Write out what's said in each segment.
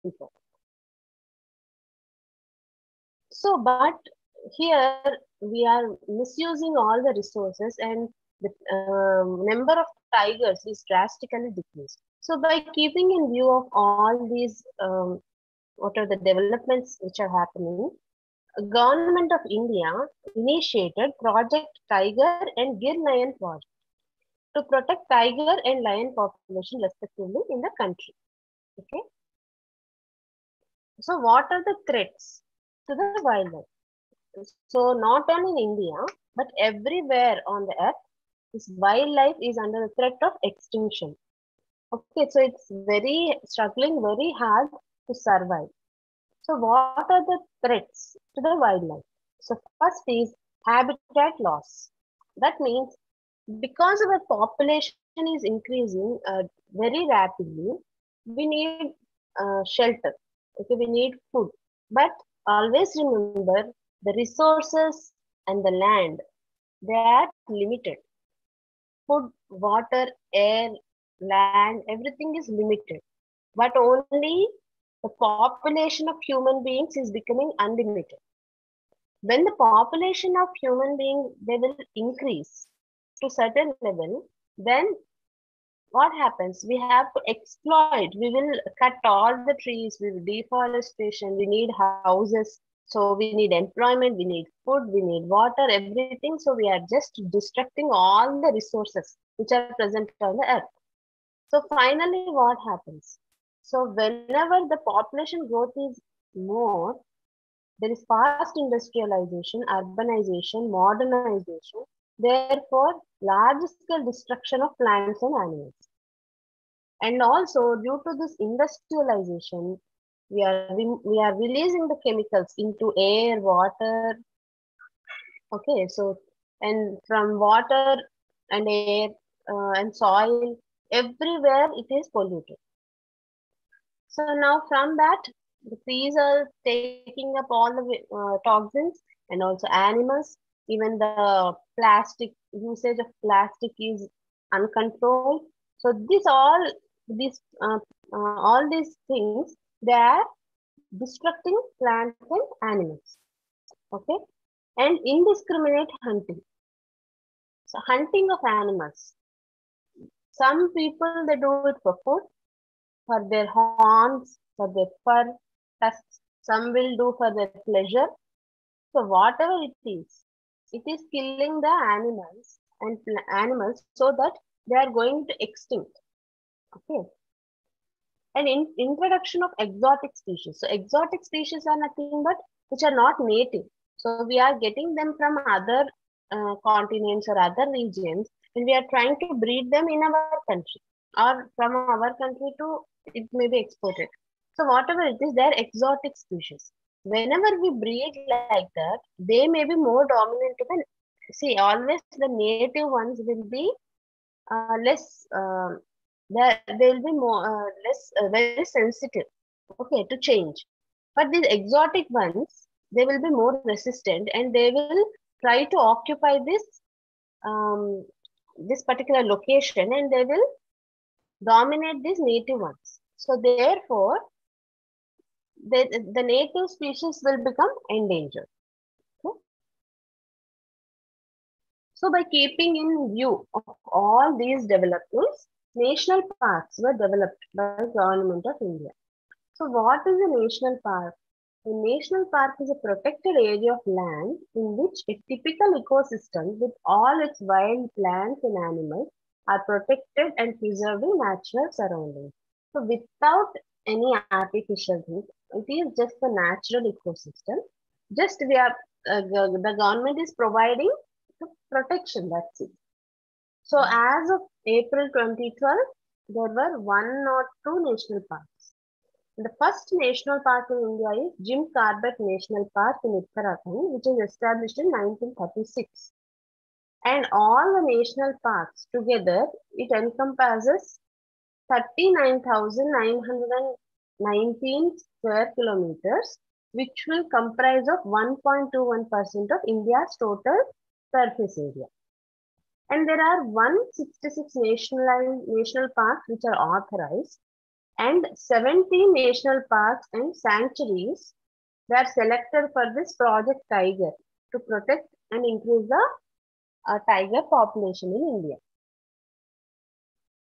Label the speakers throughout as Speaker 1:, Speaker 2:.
Speaker 1: important. So, but here we are misusing all the resources, and the number of tigers is drastically decreased. So, by keeping in view of all these, what are the developments which are happening, Government of India initiated Project Tiger and Gir Lion Project to protect tiger and lion population respectively in the country. Okay. So, what are the threats to the wildlife? So, not only in India, but everywhere on the earth, this wildlife is under the threat of extinction. Okay, so it's very struggling very hard to survive. So, what are the threats to the wildlife? So, first is habitat loss. That means because our population is increasing very rapidly, we need shelter. Okay, we need food. But always remember the resources and the land, they are limited. Food, water, air, land, everything is limited. But only the population of human beings is becoming unlimited. When the population of human beings, they will increase to certain level, then what happens? We have to exploit. We will cut all the trees. We will deforestation. We need houses. So we need employment. We need food. We need water. Everything. So we are just destructing all the resources which are present on the earth. So finally, what happens? So whenever the population growth is more, there is fast industrialization, urbanization, modernization, therefore large scale destruction of plants and animals. And also due to this industrialization, we are releasing the chemicals into air, water. Okay, so and from water and air and soil, everywhere it is polluted. So now from that, the trees are taking up all the toxins, and also animals. Even the plastic usage of plastic is uncontrolled. So these all these things, they are destructing plants and animals. Okay, and indiscriminate hunting. So hunting of animals. Some people, they do it for food, for their horns, for their fur, tusks. Some will do for their pleasure. So whatever it is killing the animals and animals so that they are going to extinct. Okay. And introduction of exotic species. So exotic species are nothing but which are not native. So we are getting them from other continents or other regions, and we are trying to breed them in our country or from our country to it may be exported. So whatever it is, they are exotic species. Whenever we breed like that, they may be more dominant than, see, always the native ones will be less. They will be more less very sensitive, okay, to change. But these exotic ones, they will be more resistant, and they will try to occupy um, this particular location, and they will dominate these native ones. So therefore, the native species will become endangered. Okay? So by keeping in view of all these developments, national parks were developed by Government of India. So what is a national park? A national park is a protected area of land in which a typical ecosystem with all its wild plants and animals are protected and preserved in natural surroundings. So without any artificial things, it is just a natural ecosystem. Just we are, the government is providing the protection, that's it. So as of April 2012, there were 102 national parks. The first national park in India is Jim Corbett National Park in Uttarakhand, which is established in 1936. And all the national parks together, it encompasses 39,919 square kilometers, which will comprise of 1.21% of India's total surface area. And there are 166 national parks which are authorized, And 17 national parks and sanctuaries were selected for this Project Tiger to protect and increase the tiger population in India.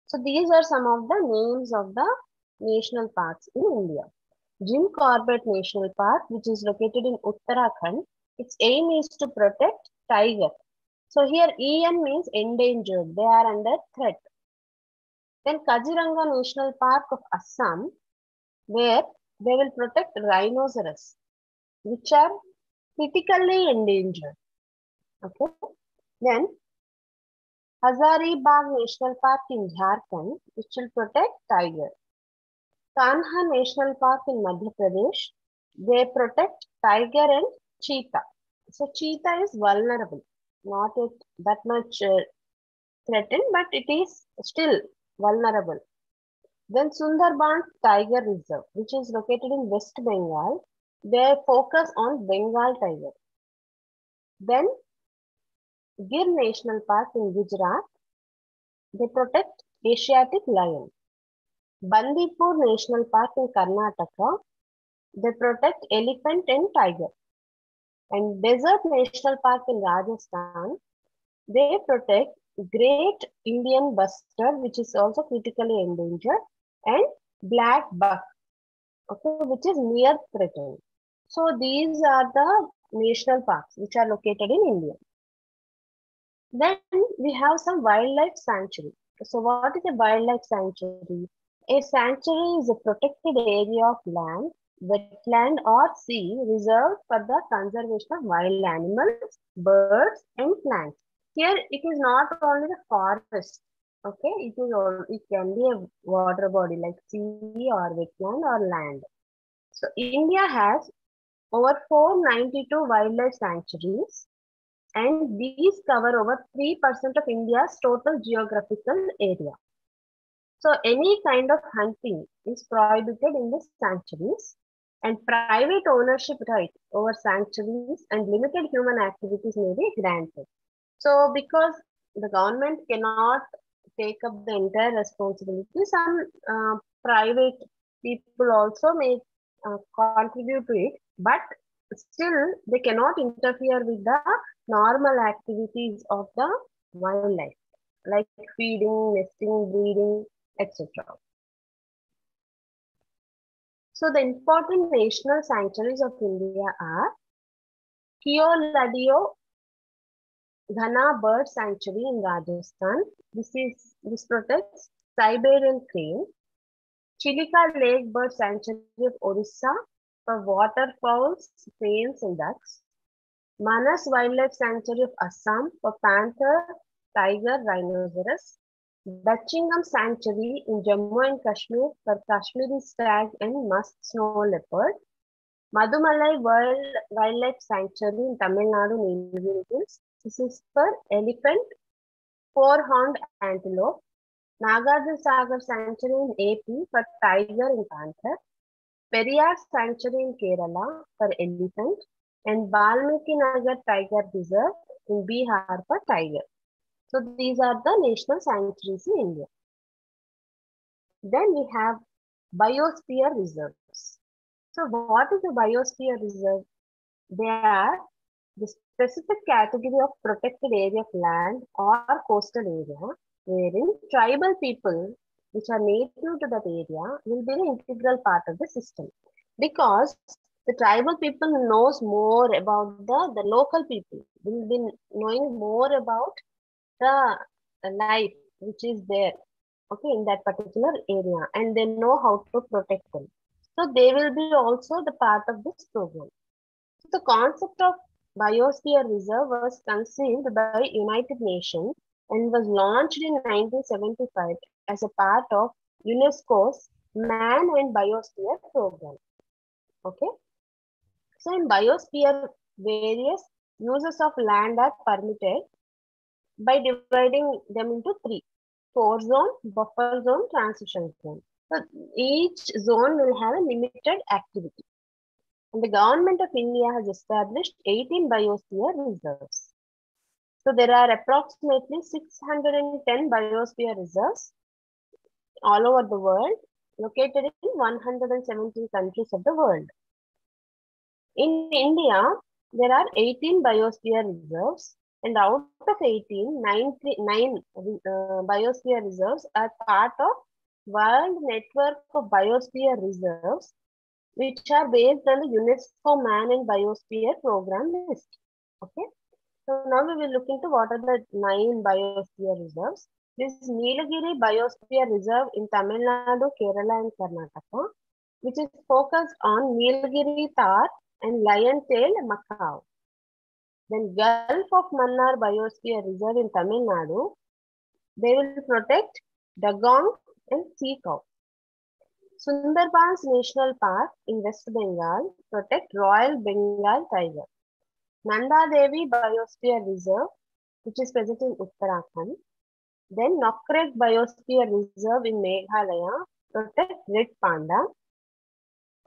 Speaker 1: So these are some of the names of the national parks in India. Jim Corbett National Park, which is located in Uttarakhand, its aim is to protect tiger. So here EN means endangered, they are under threat. Then Kaziranga National Park of Assam, where they will protect rhinoceros, which are critically endangered. Okay. Then Hazaribagh National Park in Jharkhand, which will protect tiger. Kanha National Park in Madhya Pradesh, they protect tiger and cheetah. So cheetah is vulnerable, not that much threatened, but it is still vulnerable. Then Sundarbans Tiger Reserve, which is located in West Bengal, they focus on Bengal tiger. Then Gir National Park in Gujarat, they protect Asiatic lion. Bandipur National Park in Karnataka, they protect elephant and tiger. And Desert National Park in Rajasthan, they protect Great Indian Bustard, which is also critically endangered, and black buck, okay, which is near threatened. So these are the national parks which are located in India. Then we have some wildlife sanctuary. So what is a wildlife sanctuary? A sanctuary is a protected area of land, wetland or sea reserved for the conservation of wild animals, birds and plants. Here it is not only the forest, okay, it can be a water body like sea or wetland or land. So India has over 492 wildlife sanctuaries, and these cover over 3% of India's total geographical area. So any kind of hunting is prohibited in the sanctuaries, and private ownership right over sanctuaries and limited human activities may be granted. So because the government cannot take up the entire responsibility, some private people also may contribute to it, but still they cannot interfere with the normal activities of the wildlife, like feeding, nesting, breeding, etc. So the important national sanctuaries of India are Keoladio Ghana Bird Sanctuary in Rajasthan. This protects Siberian crane. Chilika Lake Bird Sanctuary of Orissa for waterfowls, cranes and ducks. Manas Wildlife Sanctuary of Assam for panther, tiger, rhinoceros. Dachingam Sanctuary in Jammu and Kashmir for Kashmiri stag and musk snow leopard. Madumalai Wildlife Sanctuary in Tamil Nadu, Nilgiri Hills. This is for elephant, four-horned antelope. Nagarjuna Sagar Sanctuary in AP for tiger and panther. Periyar Sanctuary in Kerala for elephant. And Balmiki Nagar Tiger Reserve in Bihar for tiger. So these are the national sanctuaries in India. Then we have Biosphere Reserves. So what is a Biosphere Reserve? They are the specific category of protected area of land or coastal area wherein tribal people which are native to that area will be an integral part of the system, because the tribal people knows more about the local people, will be knowing more about the life which is there, okay, in that particular area, and they know how to protect them. So they will be also the part of this program. So the concept of Biosphere Reserve was conceived by United Nations and was launched in 1975 as a part of UNESCO's Man and Biosphere program. Okay. So in Biosphere, various uses of land are permitted by dividing them into three: core zone, buffer zone, transition zone. So each zone will have a limited activity. And the government of India has established 18 biosphere reserves. So there are approximately 610 biosphere reserves all over the world, located in 117 countries of the world. In India, there are 18 biosphere reserves, and out of 18, 9 biosphere reserves are part of World Network of Biosphere Reserves, which are based on the UNESCO Man and Biosphere Program list. Okay. So now we will look into what are the 9 biosphere reserves. This is Nilagiri Biosphere Reserve in Tamil Nadu, Kerala and Karnataka, which is focused on Nilagiri Tar and lion-tailed macaw. Then Gulf of Mannar Biosphere Reserve in Tamil Nadu, they will protect dugong and sea cow. Sundarbans National Park in West Bengal protect Royal Bengal tiger. Nanda Devi Biosphere Reserve, which is present in Uttarakhand. Then Nokrek Biosphere Reserve in Meghalaya protect red panda.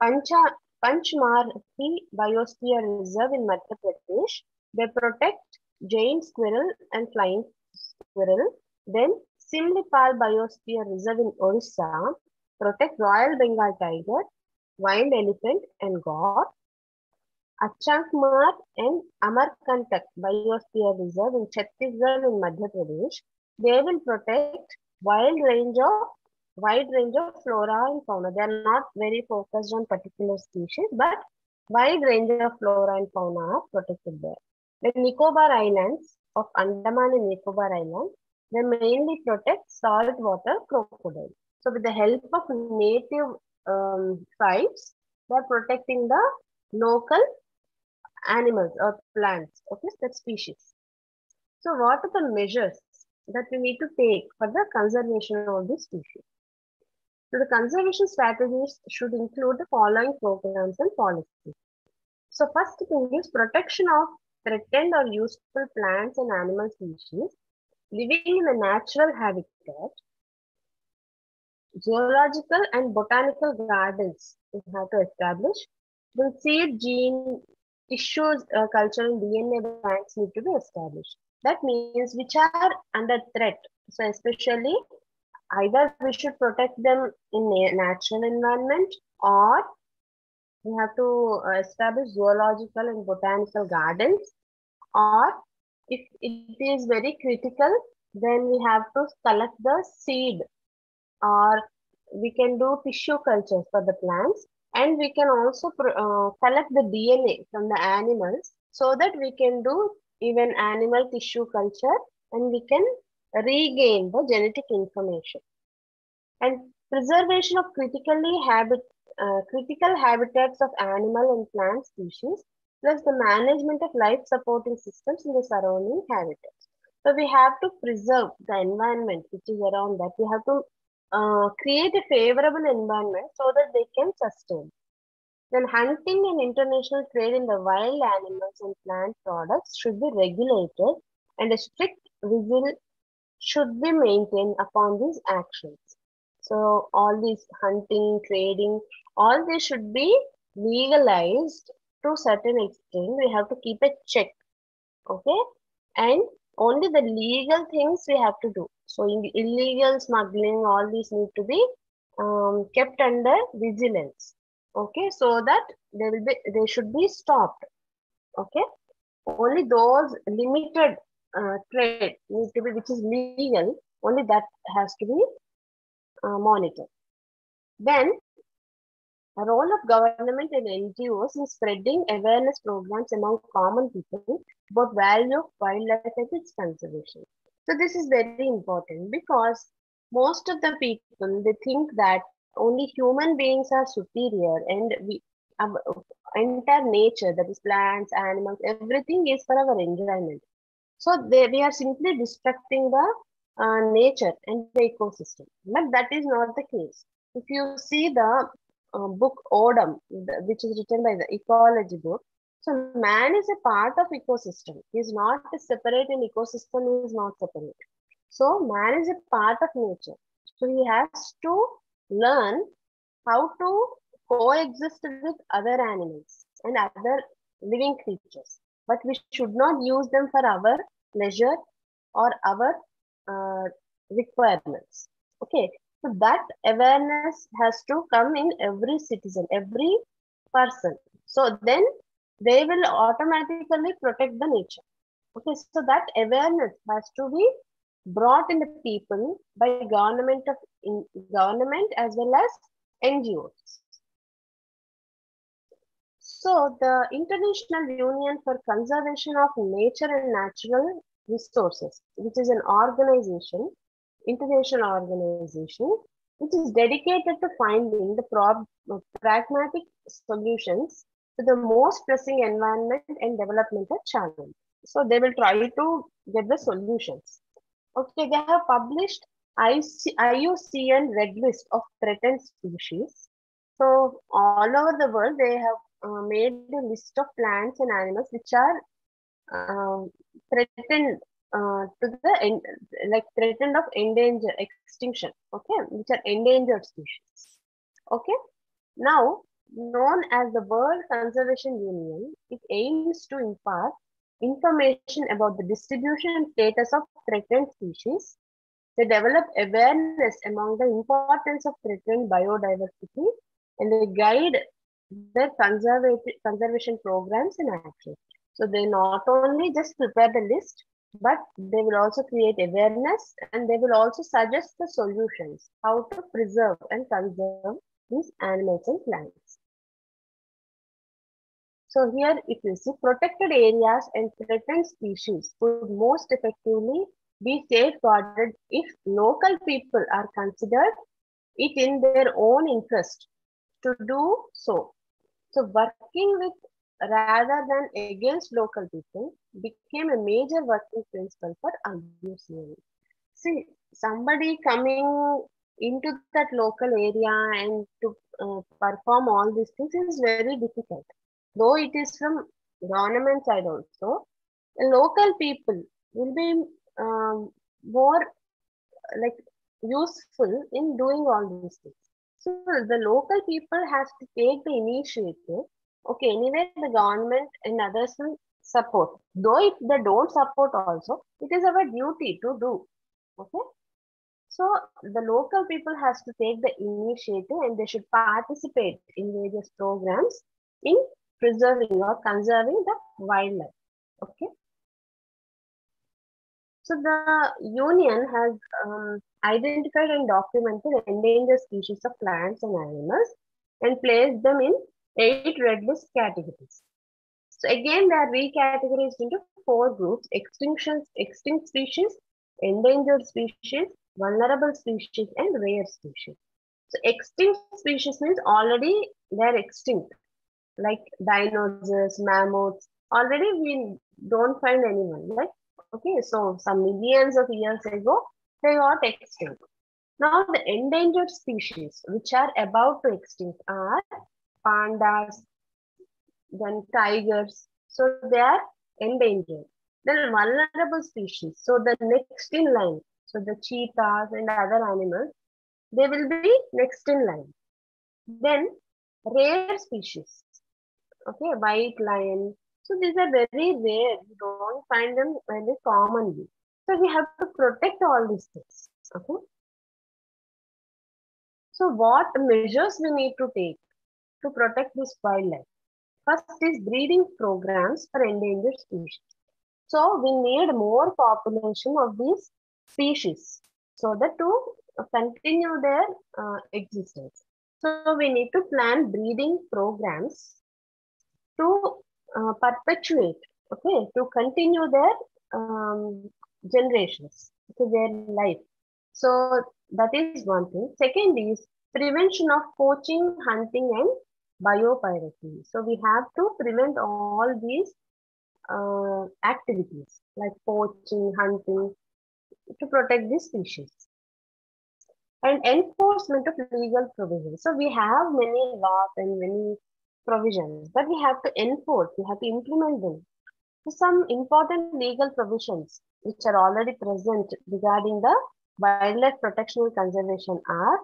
Speaker 1: Panchmarhi Biosphere Reserve in Madhya Pradesh, they protect giant squirrel and flying squirrel. Then Simlipal Biosphere Reserve in Orissa protect Royal Bengal tiger, wild elephant and gaur. Achankmar and Amarkantak Biosphere Reserve in Chhattisgarh in Madhya Pradesh, they will protect wide range of flora and fauna. They are not very focused on particular species, but wide range of flora and fauna are protected there. The Nicobar Islands of Andaman and Nicobar Islands, they mainly protect saltwater crocodile. So with the help of native tribes, they are protecting the local animals or plants, okay, that species. So what are the measures that we need to take for the conservation of this species? So the conservation strategies should include the following programs and policies. So first thing is protection of threatened or useful plants and animal species living in a natural habitat. Zoological and botanical gardens we have to establish. The seed, gene, tissues, culture and DNA banks need to be established. That means which are under threat. So especially either we should protect them in a natural environment, or we have to establish zoological and botanical gardens, or if it is very critical, then we have to collect the seed, or we can do tissue cultures for the plants, and we can also collect the DNA from the animals so that we can do even animal tissue culture and we can regain the genetic information. And preservation of critical habitats of animal and plant species, plus the management of life supporting systems in the surrounding habitats. So we have to preserve the environment which is around that. We have to create a favorable environment so that they can sustain. Then hunting and international trade in the wild animals and plant products should be regulated, and a strict vigil should be maintained upon these actions. So all these hunting, trading, all this should be legalized to a certain extent. We have to keep a check, okay? And only the legal things we have to do. So in the illegal smuggling, all these need to be kept under vigilance, okay? So that they should be stopped, okay? Only those limited trade need to be, which is legal, only that has to be monitored. Then, a role of government and NGOs in spreading awareness programs among common people about value of wildlife and its conservation. So this is very important because most of the people, they think that only human beings are superior, and our entire nature, that is plants, animals, everything is for our enjoyment. So we are simply destructing the nature and the ecosystem. But that is not the case. If you see the book Odom, which is written by the ecology book, so man is a part of ecosystem. He is not separate, and ecosystem is not separate. So man is a part of nature. So he has to learn how to coexist with other animals and other living creatures. But we should not use them for our pleasure or our requirements. Okay. So that awareness has to come in every citizen, every person. So then they will automatically protect the nature. Okay, so that awareness has to be brought in the people by government as well as NGOs. So the International Union for Conservation of Nature and Natural Resources, which is an organization, international organization, which is dedicated to finding the pragmatic solutions to the most pressing environment and developmental challenges. So they will try to get the solutions. Okay, they have published IUCN Red List of threatened species. So all over the world, they have made a list of plants and animals which are threatened to the like threatened of extinction. Okay, which are endangered species. Okay, now known as the World Conservation Union, it aims to impart information about the distribution and status of threatened species. They develop awareness among the importance of threatened biodiversity, and they guide their conservation programs and actions. So they not only just prepare the list, but they will also create awareness, and they will also suggest the solutions, how to preserve and conserve these animals and plants. So here, if you see, protected areas and threatened species could most effectively be safeguarded if local people are considered it in their own interest to do so. So working with rather than against local people became a major working principle for IUCN. See, somebody coming into that local area and to perform all these things is very difficult. Though it is from government side also, the local people will be more like useful in doing all these things. So the local people has to take the initiative. Okay, anyway, the government and others will support. Though if they don't support also, it is our duty to do. Okay. So the local people has to take the initiative and they should participate in various programs in preserving or conserving the wildlife. Okay. So the union has identified and documented endangered species of plants and animals and placed them in 8 red list categories. So again, they are recategorized into 4 groups: extinct species, endangered species, vulnerable species, and rare species. So extinct species means already they are extinct, like dinosaurs, mammoths. Already we don't find anyone. Like, okay, so some millions of years ago, they got extinct. Now the endangered species which are about to extinct are pandas, then tigers. So they are endangered. Then vulnerable species. So the next in line. So the cheetahs and other animals, they will be next in line. Then rare species. Okay, white lion. So these are very rare. You don't find them very commonly. So we have to protect all these things. Okay. So what measures we need to take to protect this wildlife? First is breeding programs for endangered species. So we need more population of these species so that to continue their existence. So we need to plan breeding programs to perpetuate, okay, to continue their generations, okay, their life. So that is one thing. Second is prevention of poaching, hunting, and biopiracy. So we have to prevent all these activities like poaching, hunting to protect the species. And enforcement of legal provisions. So we have many laws and many provisions, but we have to enforce, we have to implement them. So some important legal provisions which are already present regarding the wildlife protection and conservation are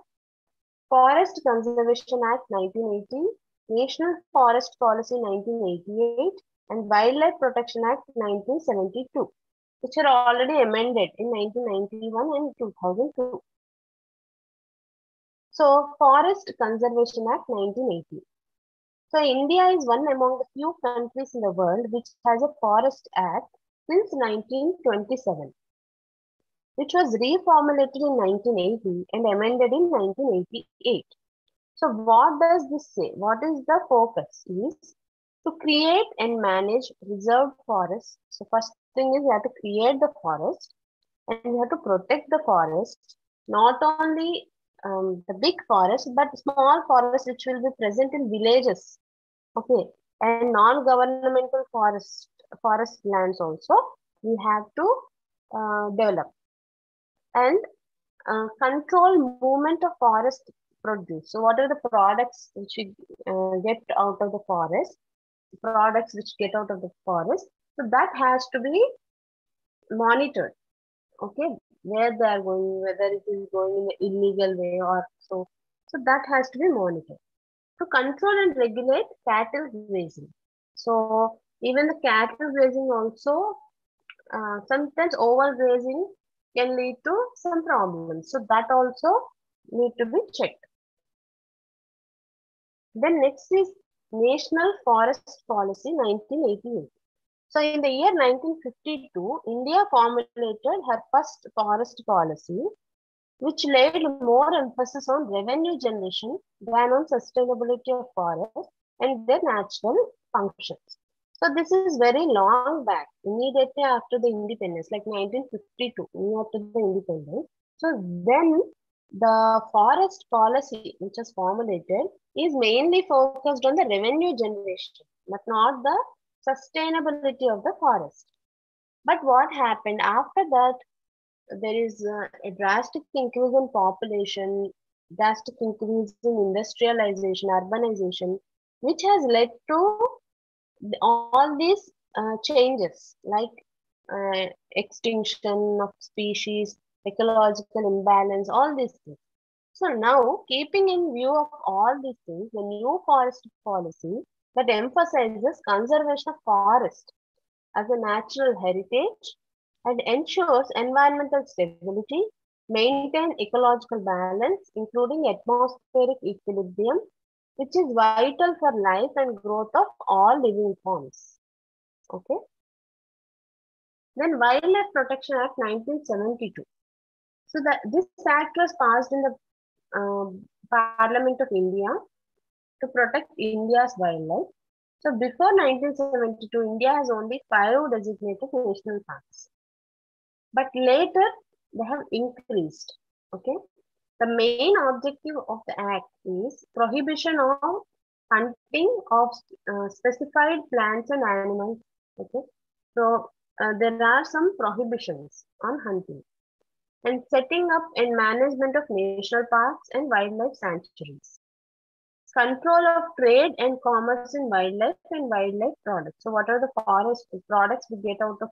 Speaker 1: Forest Conservation Act 1980, National Forest Policy 1988, and Wildlife Protection Act 1972, which are already amended in 1991 and 2002. So Forest Conservation Act 1980. So India is one among the few countries in the world which has a Forest Act since 1927, which was reformulated in 1980 and amended in 1988. So what does this say? What is the focus? Is to create and manage reserved forests. So first thing is you have to create the forest and you have to protect the forest, not only the big forest, but small forests which will be present in villages. Okay, and non-governmental forest lands also we have to develop and control movement of forest produce. So what are the products which we get out of the forest? Products which get out of the forest. So that has to be monitored. Okay, where they are going, whether it is going in an illegal way or so. So that has to be monitored. To control and regulate cattle grazing. So even the cattle grazing also, sometimes overgrazing can lead to some problems. So that also need to be checked. Then next is National Forest Policy 1988. So in the year 1952, India formulated her first forest policy, which laid more emphasis on revenue generation than on sustainability of forests and their natural functions. So this is very long back, immediately after the independence, like 1952, near to the independence. So then the forest policy, which was formulated, is mainly focused on the revenue generation, but not the sustainability of the forest. But what happened after that? There is a drastic increase in population, drastic increase in industrialization, urbanization, which has led to all these changes like extinction of species, ecological imbalance, all these things. So now, keeping in view of all these things, the new forest policy that emphasizes conservation of forest as a natural heritage and ensures environmental stability, maintain ecological balance, including atmospheric equilibrium, which is vital for life and growth of all living forms. Okay. Then Wildlife Protection Act 1972. So this act was passed in the Parliament of India to protect India's wildlife. So before 1972, India has only 5 designated national parks. But later, they have increased. Okay. The main objective of the act is prohibition of hunting of specified plants and animals. Okay. So there are some prohibitions on hunting and setting up and management of national parks and wildlife sanctuaries. Control of trade and commerce in wildlife and wildlife products. So what are the forest products we get out of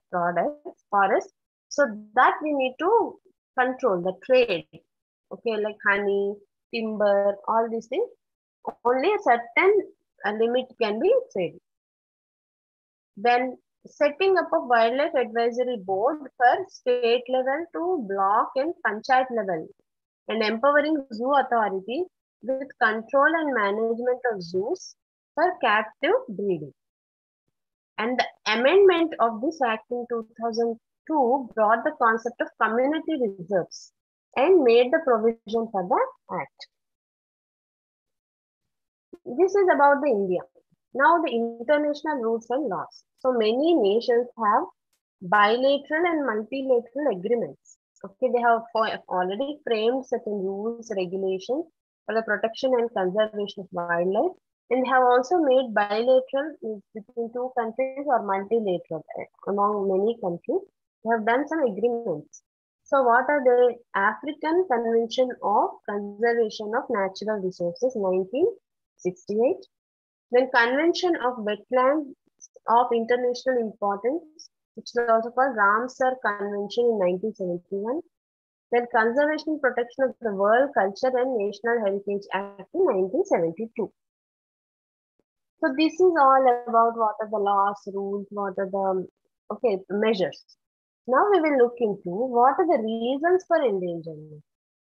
Speaker 1: forest? So that we need to control the trade. Okay, like honey, timber, all these things. Only a certain limit can be traded. Then setting up a wildlife advisory board for state level to block and panchayat level and empowering zoo authorities with control and management of zoos for captive breeding. And the amendment of this act in 2002 brought the concept of community reserves and made the provision for the act. This is about the India. Now the international rules and laws. So many nations have bilateral and multilateral agreements. Okay, they have already framed certain rules, regulations for the protection and conservation of wildlife, and they have also made bilateral between 2 countries or multilateral among many countries. They have done some agreements. So what are the African Convention of Conservation of Natural Resources 1968, then Convention of Wetlands of International Importance, which is also called Ramsar Convention in 1971, then Conservation and Protection of the World Culture and National Heritage Act in 1972. So this is all about what are the laws, rules, what are the measures. Now we will look into what are the reasons for endangerment.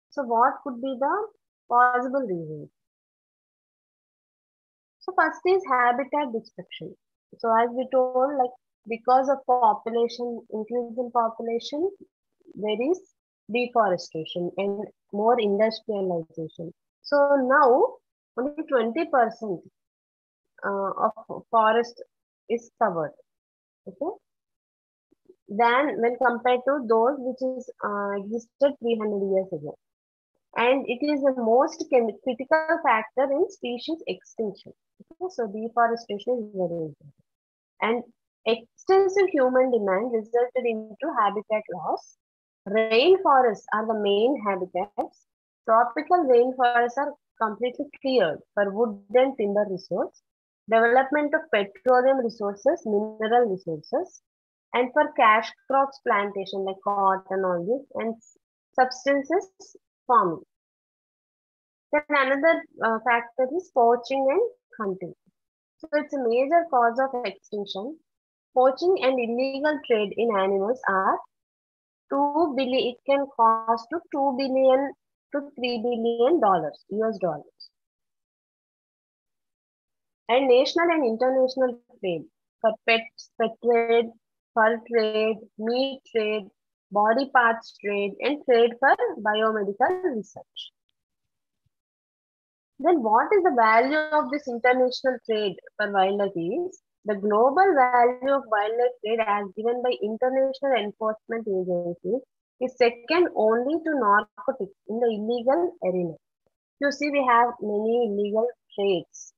Speaker 1: So what could be the possible reasons. So first is habitat destruction. So as we told, like because of population, increase in population, there is deforestation and more industrialization. So now only 20% of forest is covered. Okay, than when compared to those which is existed 300 years ago. And it is the most critical factor in species extinction. Okay? So deforestation is very important. And extensive human demand resulted into habitat loss. Rainforests are the main habitats. Tropical rainforests are completely cleared for wood and timber resource, development of petroleum resources, mineral resources, and for cash crops plantation like cotton, all this, and substances farming. Then another factor is poaching and hunting. So it's a major cause of extinction. Poaching and illegal trade in animals are 2 billion. It can cost to 2 billion to $3 billion US dollars. And national and international trade for pets, pet trade, fur trade, meat trade, body parts trade, and trade for biomedical research. Then what is the value of this international trade for wildlife is the global value of wildlife trade as given by international enforcement agencies is second only to narcotics in the illegal arena. You see, we have many illegal trades.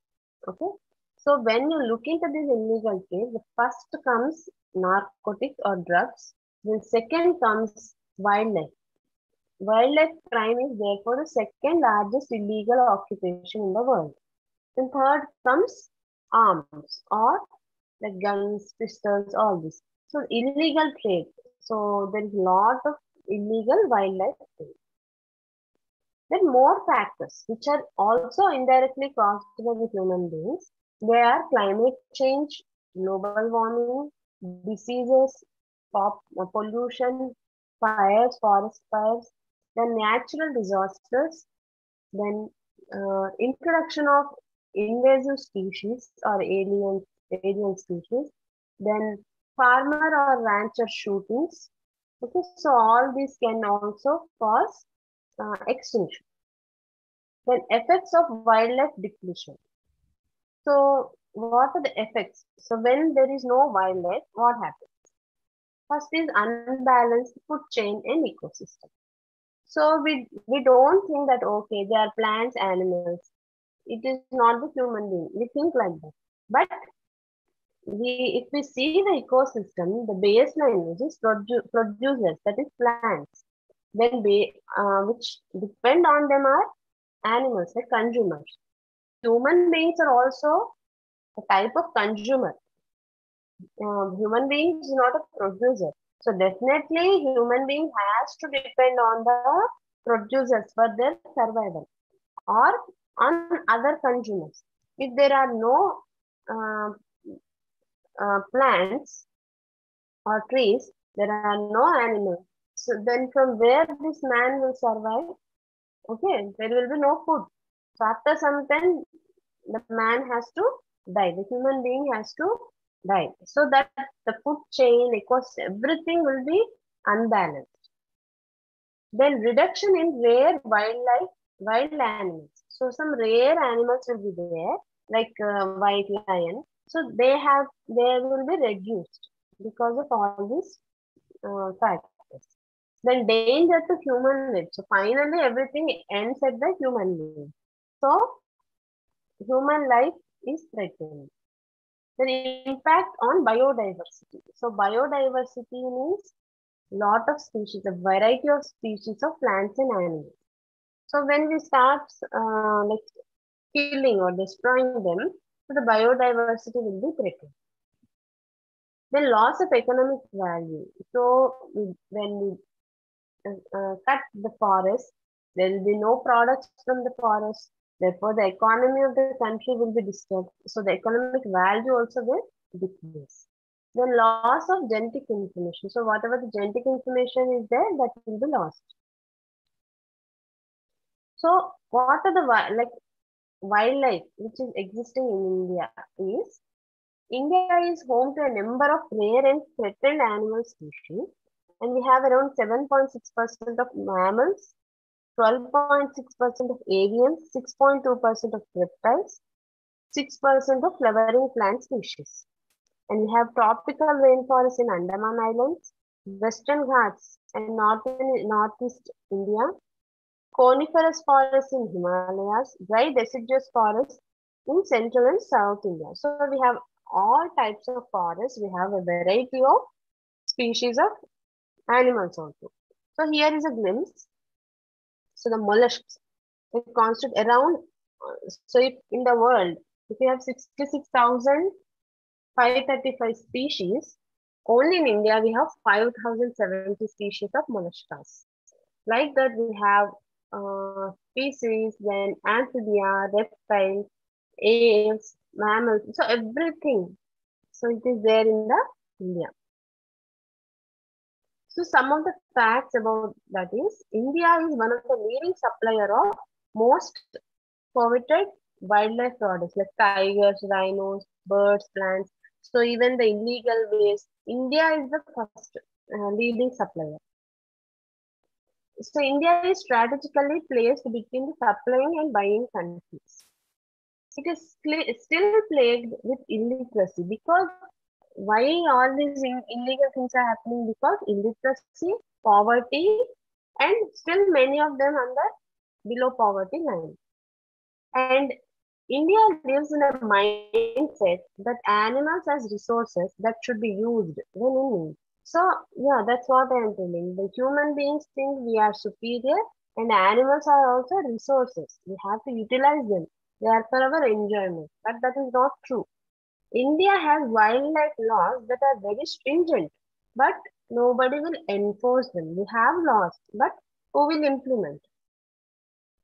Speaker 1: Okay. So when you look into this illegal trade, the first comes narcotics or drugs, then second comes wildlife. Wildlife crime is therefore the second largest illegal occupation in the world. Then third comes arms or like guns, pistols, all this. So illegal trade. So there is a lot of illegal wildlife trade. Then more factors which are also indirectly caused by the human beings. They are climate change, global warming, diseases, pollution, fires, forest fires, then natural disasters, then introduction of invasive species or alien species, then farmer or rancher shootings. Okay, so all these can also cause extinction. Then effects of wildlife depletion. So what are the effects? So when there is no wildlife, what happens? First is unbalanced food chain and ecosystem. So we don't think that okay, they are plants, animals. It is not the human being. We think like that. But if we see the ecosystem, the baseline which is producers, that is plants. Then which depend on them are animals, like consumers. Human beings are also a type of consumer. Human being is not a producer. So definitely human being has to depend on the producers for their survival or on other consumers. If there are no uh, plants or trees, there are no animals. So then from where this man will survive? Okay, there will be no food. So after some time, the man has to die. The human being has to die. So that the food chain, everything will be unbalanced. Then reduction in rare wild animals. So some rare animals will be there, like white lion. So they will be reduced because of all these factors. Then danger to human life. So finally everything ends at the human being. So human life is threatened. Then impact on biodiversity. So biodiversity means lot of species, a variety of species of plants and animals. So when we start like killing or destroying them, so the biodiversity will be threatened. Then loss of economic value. So when we cut the forest, there will be no products from the forest. Therefore, the economy of the country will be disturbed. So the economic value also will decrease. Then loss of genetic information. So whatever the genetic information is there, that will be lost. So what are the wildlife which is existing in India is India is home to a number of rare and threatened animal species, and we have around 7.6% of mammals, 12.6% of avians, 6.2% of reptiles, 6% of flowering plant species. And we have tropical rainforests in Andaman Islands, Western Ghats and Northeast India, coniferous forests in Himalayas, dry deciduous forests in Central and South India. So we have all types of forests. We have a variety of species of animals also. So here is a glimpse. So the mollusks, they constitute around, so if in the world, if you have 66,535 species, only in India we have 5,070 species of mollusks. Like that we have species, then amphibia, reptiles, apes, mammals, so everything. So it is there in the India. So some of the facts about that is India is one of the leading supplier of most coveted wildlife products like tigers, rhinos, birds, plants. So even the illegal waste, India is the first leading supplier. So India is strategically placed between the supplying and buying countries. It is still plagued with illiteracy because why all these illegal things are happening? Because illiteracy, poverty, and still many of them under below poverty line. And India lives in a mindset that animals as resources that should be used when in need. So yeah, that's what I am telling. The human beings think we are superior, and animals are also resources. We have to utilize them. They are for our enjoyment, but that is not true. India has wildlife laws that are very stringent, but nobody will enforce them. We have laws, but who will implement?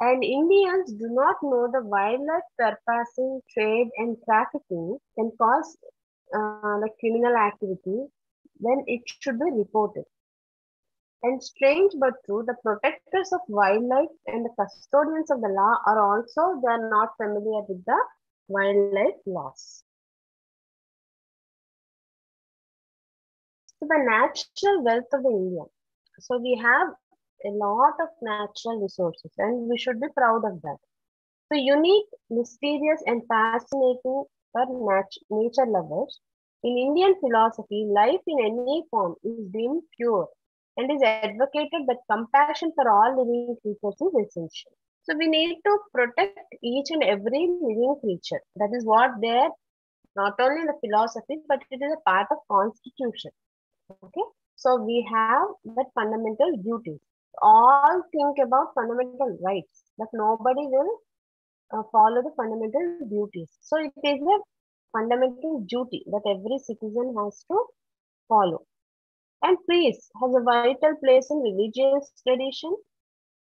Speaker 1: And Indians do not know the wildlife trespassing, trade, and trafficking can cause like criminal activity when it should be reported. And strange but true, the protectors of wildlife and the custodians of the law are also they are not familiar with the wildlife laws. So the natural wealth of the India. So we have a lot of natural resources and we should be proud of that. So unique, mysterious and fascinating for nature lovers. In Indian philosophy, life in any form is deemed pure and is advocated that compassion for all living creatures is essential. So we need to protect each and every living creature. That is what there, not only in the philosophy, but it is a part of constitution. Okay, so we have that fundamental duties. All think about fundamental rights, but nobody will follow the fundamental duties. So it is a fundamental duty that every citizen has to follow. And peace has a vital place in religious tradition.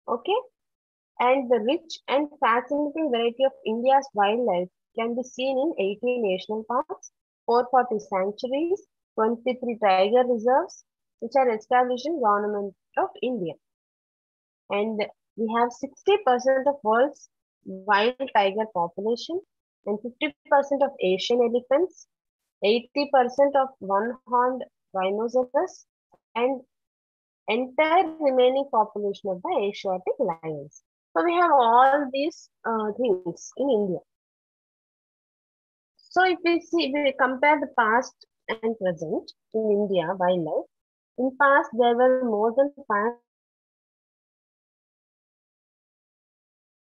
Speaker 1: Okay, and the rich and fascinating variety of India's wildlife can be seen in 18 national parks, 440 sanctuaries, 23 tiger reserves, which are established in Government of India. And we have 60% of world's wild tiger population and 50% of Asian elephants, 80% of one-horned rhinoceros, and entire remaining population of the Asiatic lions. So we have all these things in India. So if we see, we compare the past and present in India wildlife. In past, there were more than 500 species of wildlife. Today, there are more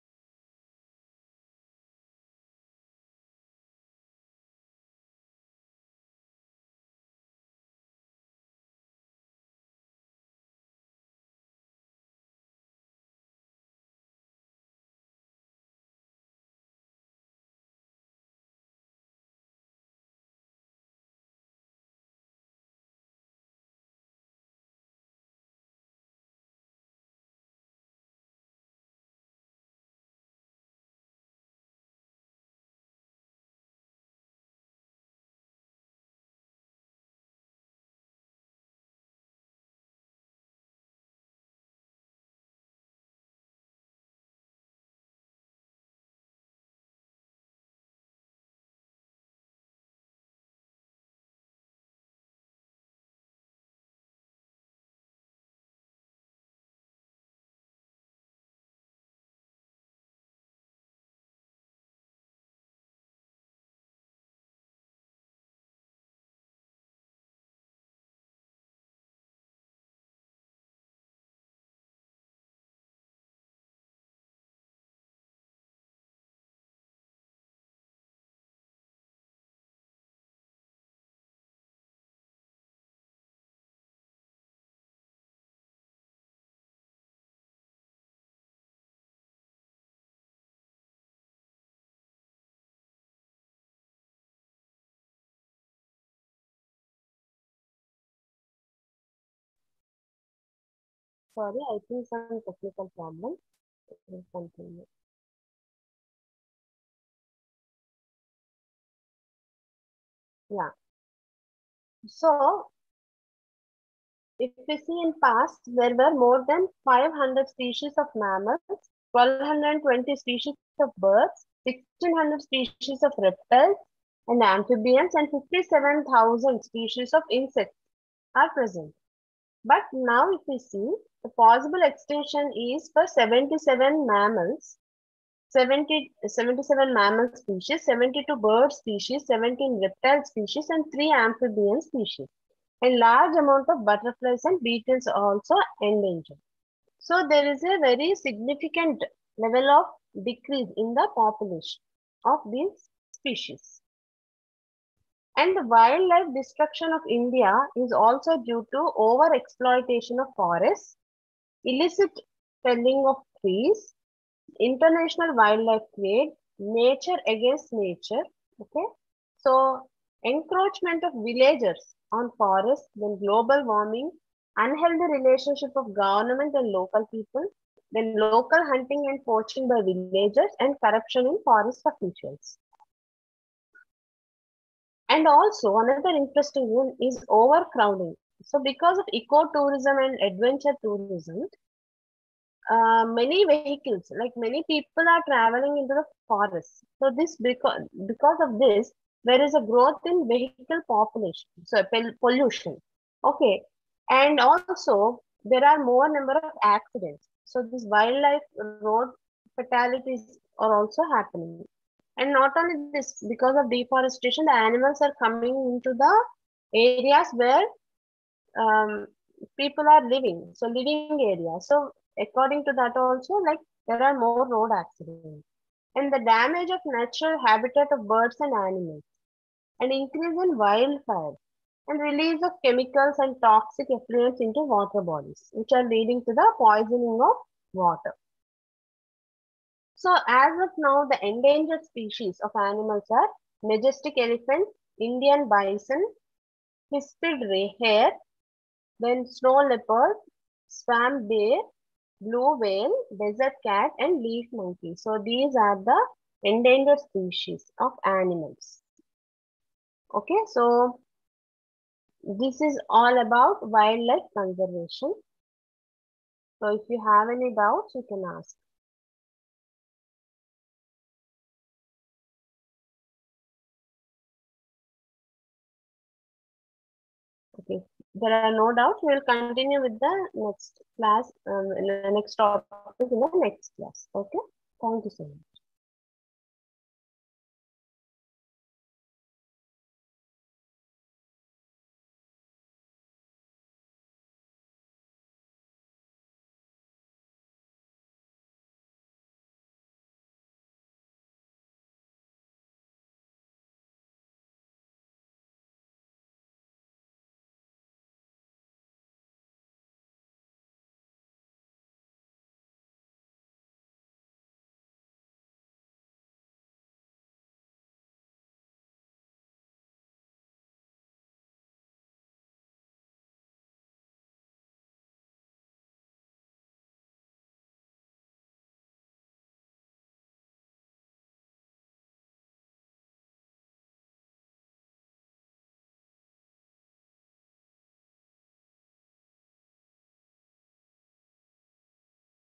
Speaker 1: than Sorry, I think some technical problem. We'll continue. Yeah. So, if we see in past, there were more than 500 species of mammals, 1220 species of birds, 1600 species of reptiles and amphibians, and 57,000 species of insects are present. But now if we see, the possible extinction is for 77 mammals, 77 mammal species, 72 bird species, 17 reptile species, and 3 amphibian species. A large amount of butterflies and beetles are also endangered. So there is a very significant level of decrease in the population of these species. And the wildlife destruction of India is also due to over-exploitation of forests, illicit felling of trees, international wildlife trade, nature against nature. Okay, so encroachment of villagers on forests, then global warming, unhealthy relationship of government and local people, then local hunting and poaching by villagers, and corruption in forest officials. And also another interesting one is overcrowding. So because of ecotourism and adventure tourism, many vehicles, like many people are traveling into the forest. So this because of this, there is a growth in vehicle population, so pollution. Okay, and also there are more number of accidents. So this wildlife road fatalities are also happening. And not only this, because of deforestation, the animals are coming into the areas where um, people are living, so living area. So according to that also, like there are more road accidents and the damage of natural habitat of birds and animals, and increase in wildfire and release of chemicals and toxic effluents into water bodies, which are leading to the poisoning of water. So as of now, the endangered species of animals are majestic elephant, Indian bison, hispid hare, then snow leopard, swamp bear, blue whale, desert cat, and leaf monkey. So these are the endangered species of animals. Okay, so this is all about wildlife conservation. So if you have any doubts, you can ask. Okay, there are no doubts. We will continue with the next class, in the next topic in the next class. Okay, thank you so much.